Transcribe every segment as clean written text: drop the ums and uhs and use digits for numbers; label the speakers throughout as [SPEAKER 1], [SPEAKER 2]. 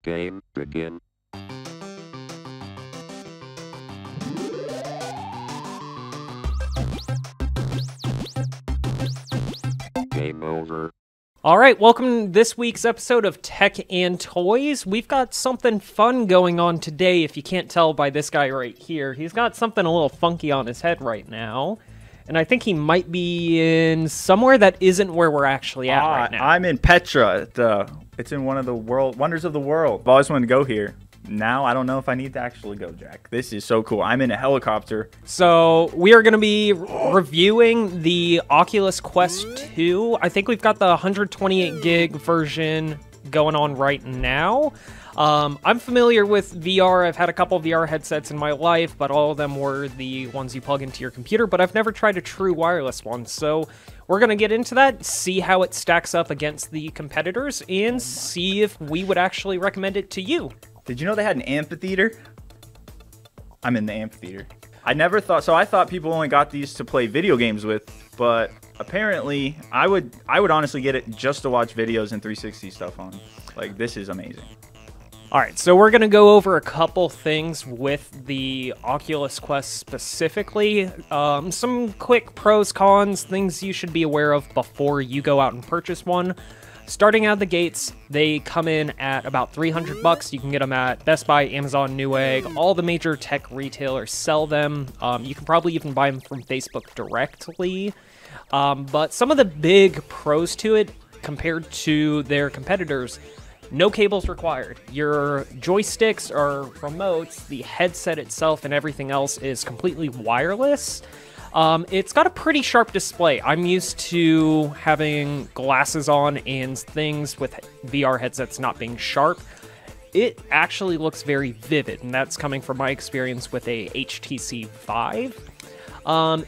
[SPEAKER 1] Game begin. Game over.
[SPEAKER 2] All right, welcome to this week's episode of Tech and Toys. We've got something fun going on today, if you can't tell by this guy right here. He's got something a little funky on his head right now, and I think he might be in somewhere that isn't where we're actually at right now.
[SPEAKER 3] I'm in Petra. It's in one of the wonders of the world. I've always wanted to go here. Now I don't know if I need to actually go, Jack. This is so cool. I'm in a helicopter.
[SPEAKER 2] So we are going to be reviewing the Oculus Quest 2. I think we've got the 128 gig version going on right now. I'm familiar with VR. I've had a couple of VR headsets in my life, but all of them were the ones you plug into your computer, but I've never tried a true wireless one. So we're going to get into that, see how it stacks up against the competitors, and see if we would actually recommend it to you.
[SPEAKER 3] Did you know they had an amphitheater? I'm in the amphitheater. I never thought, so I thought people only got these to play video games with, but apparently I would honestly get it just to watch videos and 360 stuff on. Like, this is amazing.
[SPEAKER 2] All right, so we're going to go over a couple things with the Oculus Quest specifically. Some quick pros, cons, things you should be aware of before you go out and purchase one. Starting out of the gates, they come in at about $300. You can get them at Best Buy, Amazon, Newegg. All the major tech retailers sell them. You can probably even buy them from Facebook directly. But some of the big pros to it compared to their competitors: no cables required. Your joysticks or remotes, the headset itself, and everything else is completely wireless. It's got a pretty sharp display. I'm used to having glasses on and things with VR headsets not being sharp. It actually looks very vivid, and that's coming from my experience with a HTC Vive.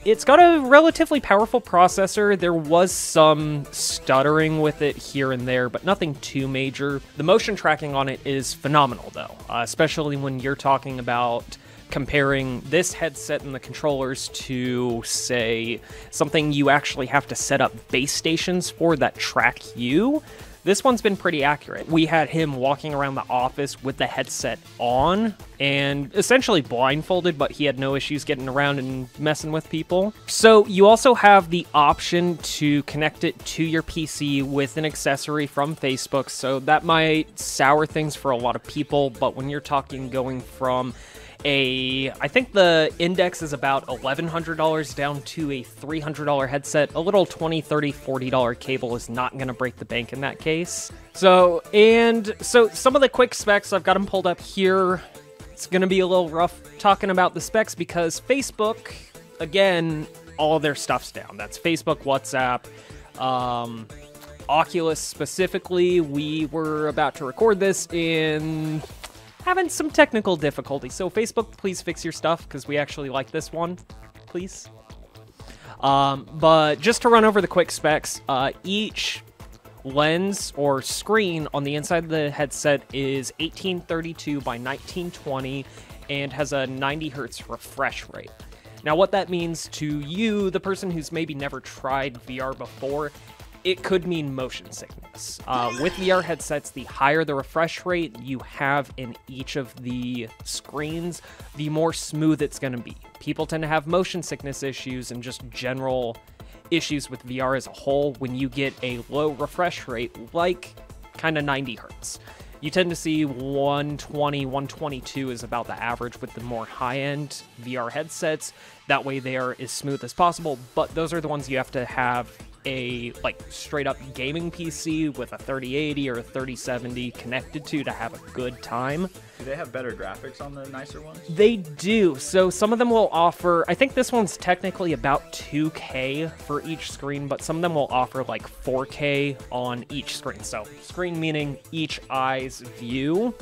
[SPEAKER 2] It's got a relatively powerful processor. There was some stuttering with it here and there, but nothing too major. The motion tracking on it is phenomenal, though, especially when you're talking about comparing this headset and the controllers to, say, something you actually have to set up base stations for that track you. This one's been pretty accurate. We had him walking around the office with the headset on and essentially blindfolded, but he had no issues getting around and messing with people. So you also have the option to connect it to your PC with an accessory from Facebook, so that might sour things for a lot of people, but when you're talking going from I think the index is about $1,100 down to a $300 headset. A little $20, $30, $40 cable is not going to break the bank in that case. So some of the quick specs, I've got them pulled up here. It's going to be a little rough talking about the specs because Facebook, again, all of their stuff's down. That's Facebook, WhatsApp, Oculus specifically. We were about to record this in having some technical difficulty. So Facebook, please fix your stuff because we actually like this one, please. But just to run over the quick specs, each lens or screen on the inside of the headset is 1832 by 1920 and has a 90 hertz refresh rate. Now, what that means to you, the person who's maybe never tried VR before, it could mean motion sickness. With VR headsets, the higher the refresh rate you have in each of the screens, the more smooth it's going to be. People tend to have motion sickness issues and just general issues with VR as a whole when you get a low refresh rate, like kind of 90 hertz. You tend to see 120, 122 is about the average with the more high-end VR headsets. That way they are as smooth as possible, but those are the ones you have to have a straight up gaming PC with a 3080 or a 3070 connected to have a good time.
[SPEAKER 3] Do they have better graphics on the nicer ones?
[SPEAKER 2] They do. So some of them will offer, I think this one's technically about 2K for each screen, but some of them will offer like 4K on each screen. So screen meaning each eye's view.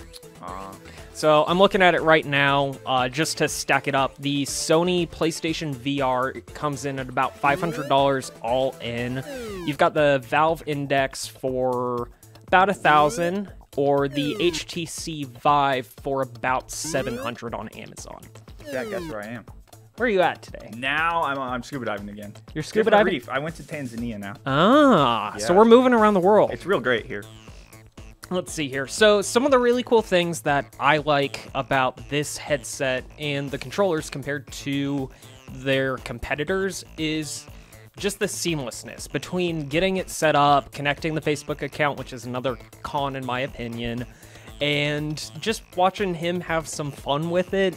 [SPEAKER 2] So I'm looking at it right now, just to stack it up. The Sony PlayStation VR comes in at about $500 all in. You've got the Valve Index for about $1,000, or the HTC Vive for about $700 on Amazon.
[SPEAKER 3] Yeah, guess where I am.
[SPEAKER 2] Where are you at today?
[SPEAKER 3] Now I'm scuba diving again.
[SPEAKER 2] You're scuba
[SPEAKER 3] Different
[SPEAKER 2] diving?
[SPEAKER 3] Reef. I went to Tanzania now.
[SPEAKER 2] Ah,
[SPEAKER 3] Yeah.
[SPEAKER 2] so we're moving around the world.
[SPEAKER 3] It's real great here.
[SPEAKER 2] Let's see here. So some of the really cool things that I like about this headset and the controllers compared to their competitors is just the seamlessness between getting it set up, connecting the Facebook account, which is another con in my opinion, and just watching him have some fun with it.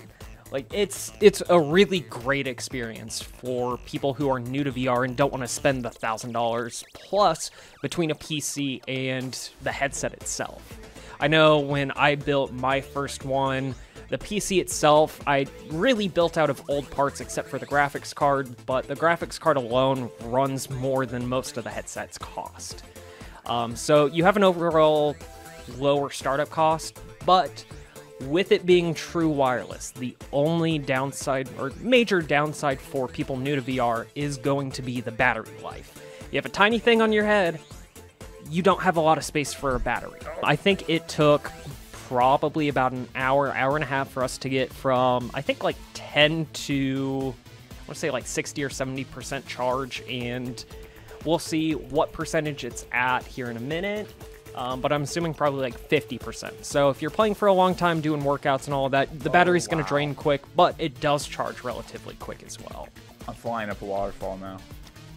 [SPEAKER 2] Like, it's a really great experience for people who are new to VR and don't want to spend the $1,000 plus between a PC and the headset itself. I know when I built my first one, the PC itself, I really built out of old parts except for the graphics card, but the graphics card alone runs more than most of the headsets cost. So you have an overall lower startup cost, but with it being true wireless, the only downside or major downside for people new to VR is going to be the battery life. You have a tiny thing on your head, you don't have a lot of space for a battery. I think it took probably about an hour and a half for us to get from, I think, like 10 to, I want to say like 60 or 70% charge, and we'll see what percentage it's at here in a minute. But I'm assuming probably like 50%. So if you're playing for a long time doing workouts and all of that, the battery's going to drain quick, but it does charge relatively quick as well.
[SPEAKER 3] I'm flying up a waterfall now.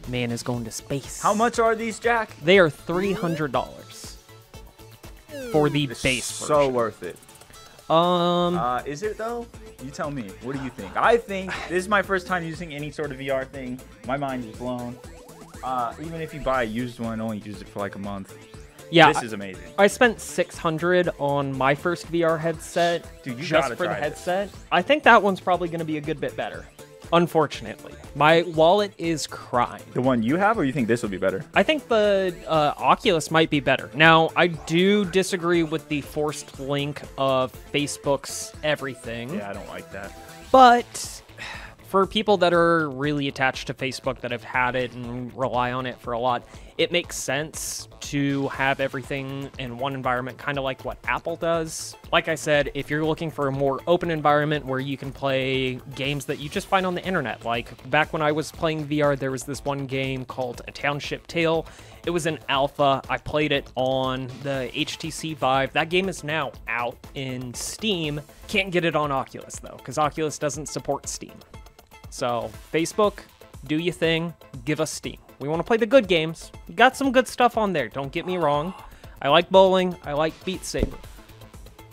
[SPEAKER 2] Man is going to space.
[SPEAKER 3] How much are these, Jack?
[SPEAKER 2] They are $300 for the base version.
[SPEAKER 3] So worth it. Is it though? You tell me. What do you think? I think this is my first time using any sort of VR thing. My mind is blown. Even if you buy a used one, only use it for like a month.
[SPEAKER 2] Yeah,
[SPEAKER 3] this is amazing.
[SPEAKER 2] I spent $600 on my first VR headset.
[SPEAKER 3] Dude, you
[SPEAKER 2] just
[SPEAKER 3] gotta
[SPEAKER 2] for the
[SPEAKER 3] try
[SPEAKER 2] headset. I think that one's probably going to be a good bit better. Unfortunately, my wallet is crying.
[SPEAKER 3] The one you have, or you think this will be better?
[SPEAKER 2] I think the Oculus might be better. Now, I do disagree with the forced link of Facebook's everything.
[SPEAKER 3] Yeah, I don't like that.
[SPEAKER 2] But for people that are really attached to Facebook, that have had it and rely on it for a lot, it makes sense to have everything in one environment, kind of like what Apple does. Like I said, if you're looking for a more open environment where you can play games that you just find on the internet, like back when I was playing VR, there was this one game called A Township Tale. It was an alpha. I played it on the HTC Vive. That game is now out in Steam. Can't get it on Oculus, though, because Oculus doesn't support Steam. So, Facebook, do your thing. Give us Steam. We want to play the good games. You got some good stuff on there, don't get me wrong. I like bowling. I like Beat Saber.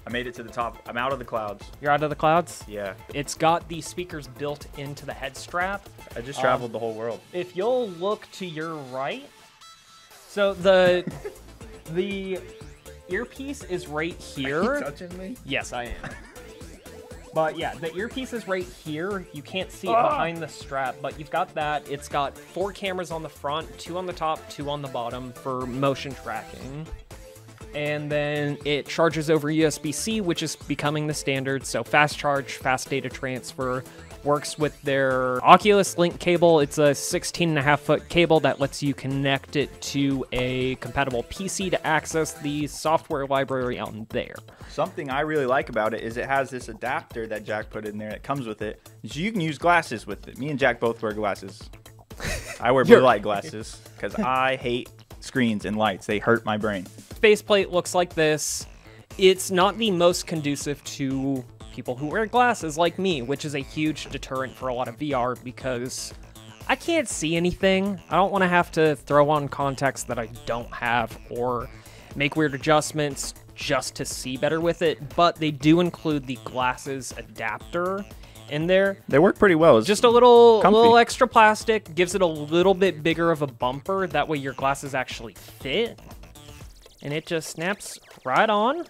[SPEAKER 3] I made it to the top. I'm out of the clouds.
[SPEAKER 2] You're out of the clouds?
[SPEAKER 3] Yeah.
[SPEAKER 2] It's got the speakers built into the head strap.
[SPEAKER 3] I just traveled the whole world.
[SPEAKER 2] If you'll look to your right, so the earpiece is right here.
[SPEAKER 3] Are you touching me?
[SPEAKER 2] Yes, I am. But yeah, the earpiece is right here. You can't see it behind the strap, but you've got that. It's got 4 cameras on the front, 2 on the top, 2 on the bottom for motion tracking. And then it charges over USB-C, which is becoming the standard. So fast charge, fast data transfer, works with their Oculus Link cable. It's a 16.5-foot cable that lets you connect it to a compatible PC to access the software library on there.
[SPEAKER 3] Something I really like about it is it has this adapter that Jack put in there that comes with it. So you can use glasses with it. Me and Jack both wear glasses. I wear blue light glasses because I hate screens and lights. They hurt my brain.
[SPEAKER 2] Faceplate looks like this. It's not the most conducive to people who wear glasses like me, which is a huge deterrent for a lot of VR because I can't see anything. I don't want to have to throw on contacts that I don't have or make weird adjustments just to see better with it, but they do include the glasses adapter in there.
[SPEAKER 3] They work pretty well. It's
[SPEAKER 2] just a little extra plastic, gives it a little bit bigger of a bumper, that way your glasses actually fit, and it just snaps right on.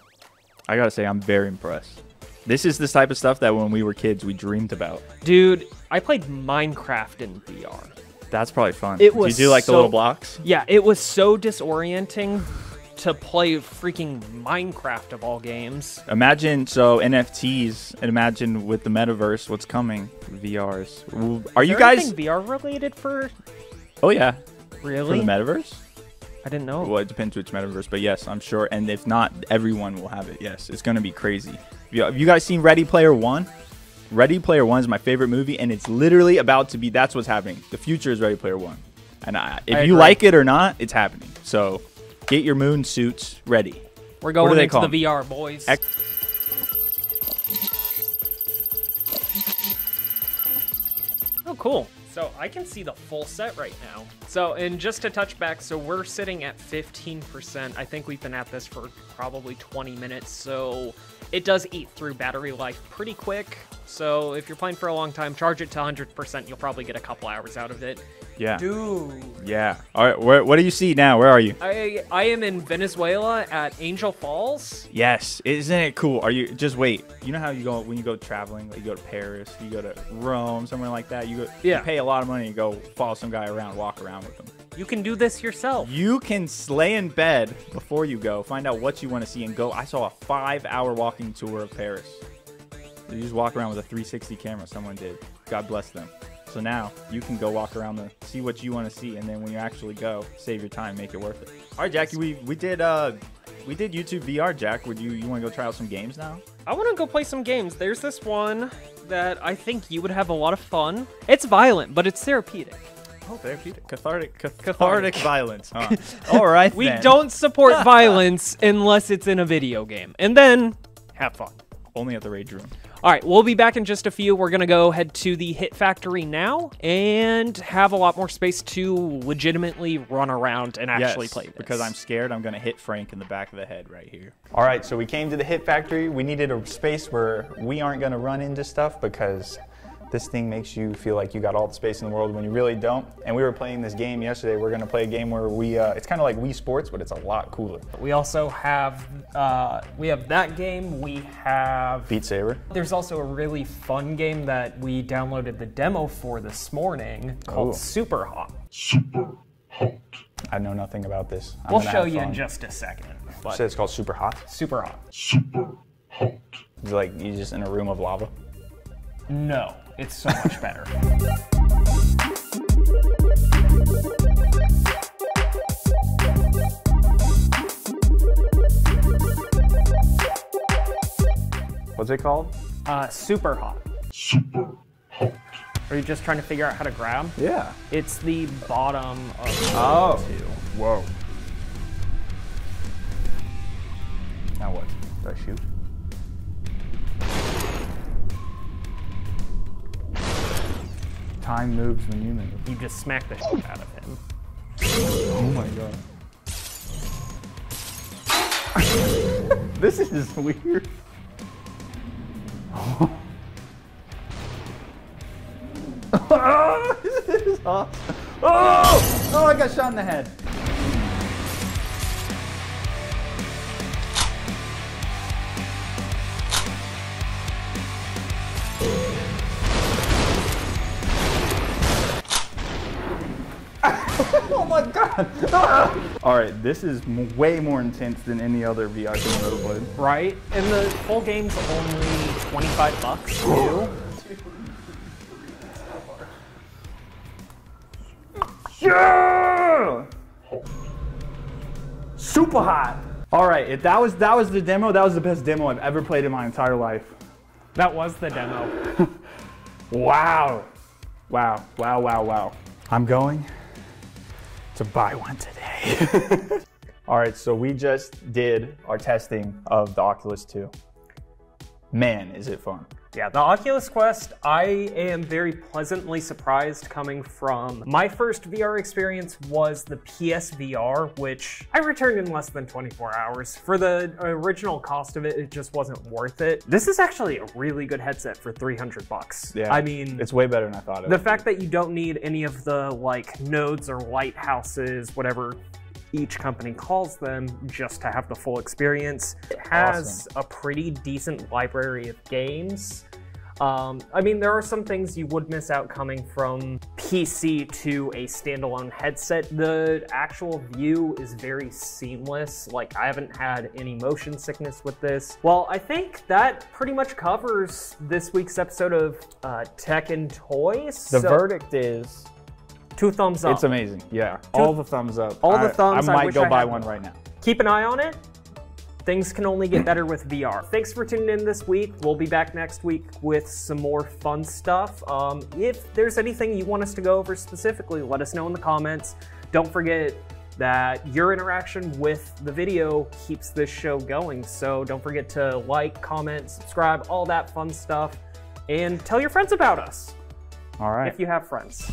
[SPEAKER 3] I gotta say, I'm very impressed. This is the type of stuff that when we were kids, we dreamed about.
[SPEAKER 2] Dude, I played Minecraft in VR.
[SPEAKER 3] That's probably fun.
[SPEAKER 2] It was
[SPEAKER 3] you do like the little blocks?
[SPEAKER 2] Yeah, it was so disorienting to play freaking Minecraft of all games.
[SPEAKER 3] Imagine, so NFTs, and imagine with the metaverse, what's coming, VRs. Are you guys
[SPEAKER 2] anything VR related for?
[SPEAKER 3] Oh yeah.
[SPEAKER 2] Really?
[SPEAKER 3] For the metaverse?
[SPEAKER 2] I didn't know.
[SPEAKER 3] Well, it depends which metaverse, but yes, I'm sure. And if not, everyone will have it. Yes, it's going to be crazy. Have you guys seen Ready Player One? Ready Player One is my favorite movie, and it's literally about to be, that's what's happening. The future is Ready Player One. And if you like it or not, it's happening. So get your moon suits ready.
[SPEAKER 2] We're going into
[SPEAKER 3] call
[SPEAKER 2] the VR, boys. Oh, cool. So I can see the full set right now. So, and just to touch back, so we're sitting at 15%. I think we've been at this for probably 20 minutes. So it does eat through battery life pretty quick. So if you're playing for a long time, charge it to 100%. You'll probably get a couple hours out of it.
[SPEAKER 3] Yeah.
[SPEAKER 2] Dude.
[SPEAKER 3] Yeah. All right. What do you see now? Where are you?
[SPEAKER 2] I am in Venezuela at Angel Falls.
[SPEAKER 3] Yes. Isn't it cool? Are you just wait? You know how you go when you go traveling? Like you go to Paris, you go to Rome, somewhere like that. You pay a lot of money to go follow some guy around, walk around with him.
[SPEAKER 2] You can do this yourself.
[SPEAKER 3] You can lay in bed before you go, find out what you want to see, and go. I saw a 5-hour walking tour of Paris. You just walk around with a 360 camera. Someone did. God bless them. So now you can go walk around see what you want to see, and then when you actually go, save your time, make it worth it. All right, Jackie, we did YouTube VR. Jack, you want to go try out some games now?
[SPEAKER 2] I want to go play some games. There's this one that I think you would have a lot of fun. It's violent, but it's therapeutic.
[SPEAKER 3] Oh, therapeutic, cathartic violence. Huh? All right,
[SPEAKER 2] we don't support violence unless it's in a video game, and then have fun.
[SPEAKER 3] Only at the Rage Room.
[SPEAKER 2] All right, we'll be back in just a few. We're going to go head to the Hit Factory now and have a lot more space to legitimately run around and actually play this.
[SPEAKER 3] Because I'm scared I'm going to hit Frank in the back of the head right here.
[SPEAKER 4] All right, so we came to the Hit Factory. We needed a space where we aren't going to run into stuff because this thing makes you feel like you got all the space in the world when you really don't. And we were playing this game yesterday. We're going to play a game where it's kind of like Wii Sports, but it's a lot cooler.
[SPEAKER 2] We also have that game. We have
[SPEAKER 4] Beat Saber.
[SPEAKER 2] There's also a really fun game that we downloaded the demo for this morning called Super Hot.
[SPEAKER 4] Super Hot. I know nothing about this.
[SPEAKER 2] We'll show you in just a second.
[SPEAKER 4] You said it's called Super Hot?
[SPEAKER 2] Super Hot.
[SPEAKER 4] Super Hot. Is it like you're just in a room of lava?
[SPEAKER 2] No, it's so much better.
[SPEAKER 4] What's it called?
[SPEAKER 2] Super Hot.
[SPEAKER 4] Super Hot.
[SPEAKER 2] Are you just trying to figure out how to grab?
[SPEAKER 4] Yeah.
[SPEAKER 2] It's the bottom of the two.
[SPEAKER 4] Whoa. Now what? Do I shoot? Time moves when you move.
[SPEAKER 2] You just smack the shit out of him.
[SPEAKER 4] Oh my god. This is weird. This is awesome. Oh, I got shot in the head. Oh my god! All right, this is way more intense than any other VR game I've ever played.
[SPEAKER 2] Right? And the full game's only $25 too.
[SPEAKER 4] Yeah! Super hot. All right, if that was the demo, that was the best demo I've ever played in my entire life.
[SPEAKER 2] That was the demo.
[SPEAKER 4] Wow. Wow, wow, wow, wow. I'm going to buy one today. All right, so we just did our testing of the Oculus 2. Man, is it fun.
[SPEAKER 2] Yeah, the Oculus Quest, I am very pleasantly surprised coming from. My first VR experience was the PSVR, which I returned in less than 24 hours. For the original cost of it, it just wasn't worth it. This is actually a really good headset for $300.
[SPEAKER 4] Yeah,
[SPEAKER 2] I mean,
[SPEAKER 4] it's way better than I thought it would.
[SPEAKER 2] The fact that you don't need any of the like nodes or lighthouses, whatever each company calls them, just to have the full experience. It has a pretty decent library of games. I mean, there are some things you would miss out coming from PC to a standalone headset. The actual view is very seamless. Like, I haven't had any motion sickness with this. Well, I think that pretty much covers this week's episode of Tech and Toys.
[SPEAKER 4] The verdict is
[SPEAKER 2] 2 thumbs up.
[SPEAKER 4] It's amazing. Yeah, all the thumbs up.
[SPEAKER 2] All the thumbs.
[SPEAKER 4] I might go buy one right now.
[SPEAKER 2] Keep an eye on it. Things can only get better with VR. Thanks for tuning in this week. We'll be back next week with some more fun stuff. If there's anything you want us to go over specifically, let us know in the comments. Don't forget, that your interaction with the video keeps this show going. So don't forget to like, comment, subscribe, all that fun stuff, and tell your friends about us.
[SPEAKER 4] All right.
[SPEAKER 2] If you have friends.